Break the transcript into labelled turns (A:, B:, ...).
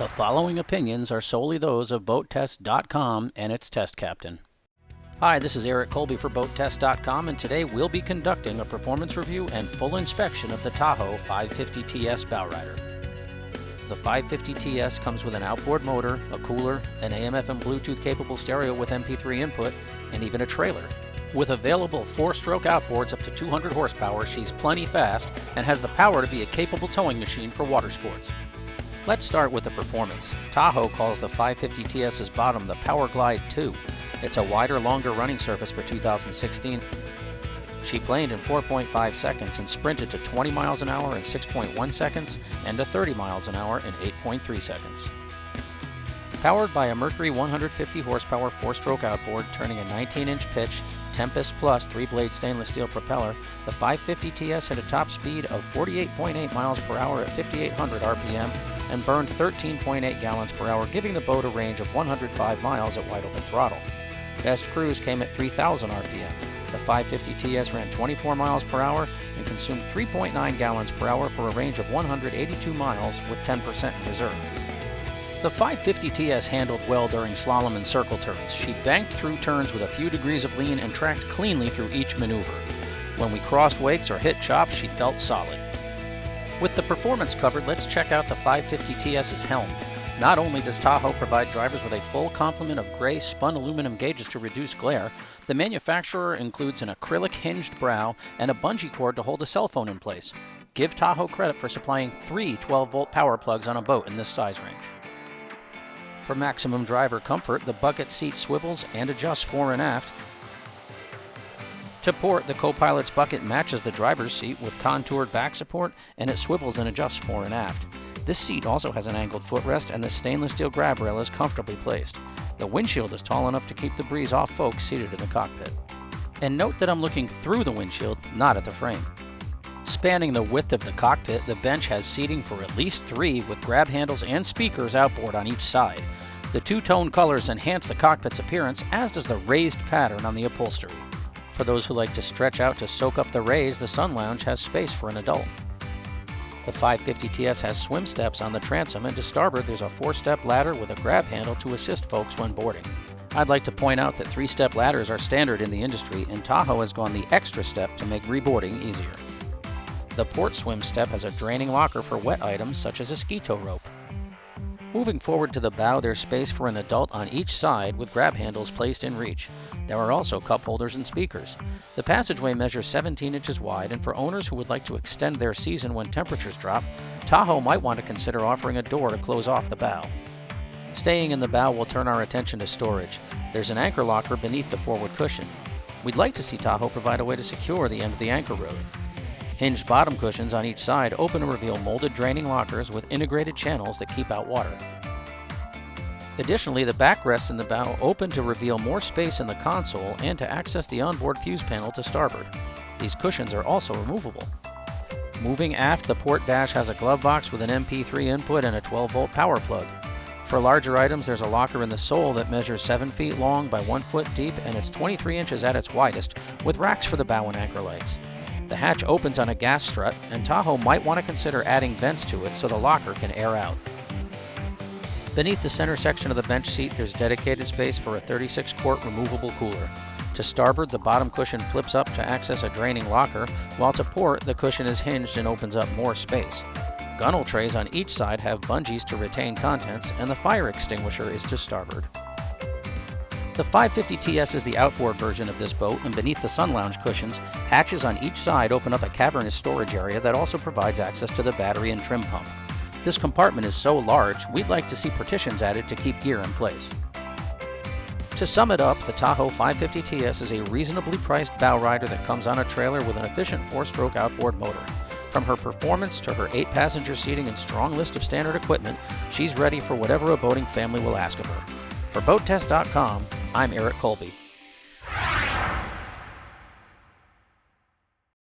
A: The following opinions are solely those of BoatTEST.com and its test captain. Hi, this is Eric Colby for BoatTEST.com, and today we'll be conducting a performance review and full inspection of the Tahoe 550TS bowrider. The 550TS comes with an outboard motor, a cooler, an AM/FM Bluetooth capable stereo with MP3 input, and even a trailer. With available 4-stroke outboards up to 200 horsepower, she's plenty fast and has the power to be a capable towing machine for water sports. Let's start with the performance. Tahoe calls the 550TS's bottom the Power Glide 2. It's a wider, longer running surface for 2016. She planed in 4.5 seconds and sprinted to 20 miles an hour in 6.1 seconds and to 30 miles an hour in 8.3 seconds. Powered by a Mercury 150 horsepower 4-stroke outboard turning a 19-inch pitch, Tempest Plus 3-blade stainless steel propeller, the 550TS hit a top speed of 48.8 miles per hour at 5,800 RPM and burned 13.8 gallons per hour, giving the boat a range of 105 miles at wide open throttle. Best cruise came at 3,000 RPM. The 550TS ran 24 miles per hour and consumed 3.9 gallons per hour for a range of 182 miles with 10% in reserve. The 550TS handled well during slalom and circle turns. She banked through turns with a few degrees of lean and tracked cleanly through each maneuver. When we crossed wakes or hit chops, she felt solid. With the performance covered, let's check out the 550TS's Helm. Not only does Tahoe provide drivers with a full complement of gray spun aluminum gauges to reduce glare, the manufacturer includes an acrylic hinged brow and a bungee cord to hold a cell phone in place. Give Tahoe credit for supplying 3 12-volt power plugs on a boat in this size range. For maximum driver comfort, the bucket seat swivels and adjusts fore and aft. To port, the co-pilot's bucket matches the driver's seat with contoured back support, and it swivels and adjusts fore and aft. This seat also has an angled footrest, and the stainless steel grab rail is comfortably placed. The windshield is tall enough to keep the breeze off folks seated in the cockpit. And note that I'm looking through the windshield, not at the frame. Spanning the width of the cockpit, the bench has seating for at least 3 with grab handles and speakers outboard on each side. The two-tone colors enhance the cockpit's appearance, as does the raised pattern on the upholstery. For those who like to stretch out to soak up the rays, the Sun Lounge has space for an adult. The 550TS has swim steps on the transom, and to starboard there's a 4-step ladder with a grab handle to assist folks when boarding. I'd like to point out that 3-step ladders are standard in the industry, and Tahoe has gone the extra step to make reboarding easier. The port swim step has a draining locker for wet items such as a ski tow rope. Moving forward to the bow, there's space for an adult on each side with grab handles placed in reach. There are also cup holders and speakers. The passageway measures 17 inches wide, and for owners who would like to extend their season when temperatures drop, Tahoe might want to consider offering a door to close off the bow. Staying in the bow, we'll turn our attention to storage. There's an anchor locker beneath the forward cushion. We'd like to see Tahoe provide a way to secure the end of the anchor rod. Hinged bottom cushions on each side open to reveal molded draining lockers with integrated channels that keep out water. Additionally, the backrests in the bow open to reveal more space in the console and to access the onboard fuse panel to starboard. These cushions are also removable. Moving aft, the port dash has a glove box with an MP3 input and a 12-volt power plug. For larger items, there's a locker in the sole that measures 7 feet long by 1 foot deep, and it's 23 inches at its widest, with racks for the bow and anchor lights. The hatch opens on a gas strut, and Tahoe might want to consider adding vents to it so the locker can air out. Beneath the center section of the bench seat, there's dedicated space for a 36-quart removable cooler. To starboard, the bottom cushion flips up to access a draining locker, while to port, the cushion is hinged and opens up more space. Gunnel trays on each side have bungees to retain contents, and the fire extinguisher is to starboard. The 550TS is the outboard version of this boat, and beneath the Sun Lounge cushions, hatches on each side open up a cavernous storage area that also provides access to the battery and trim pump. This compartment is so large, we'd like to see partitions added to keep gear in place. To sum it up, the Tahoe 550TS is a reasonably priced bowrider that comes on a trailer with an efficient 4-stroke outboard motor. From her performance to her 8-passenger seating and strong list of standard equipment, she's ready for whatever a boating family will ask of her. For BoatTEST.com, I'm Eric Colby.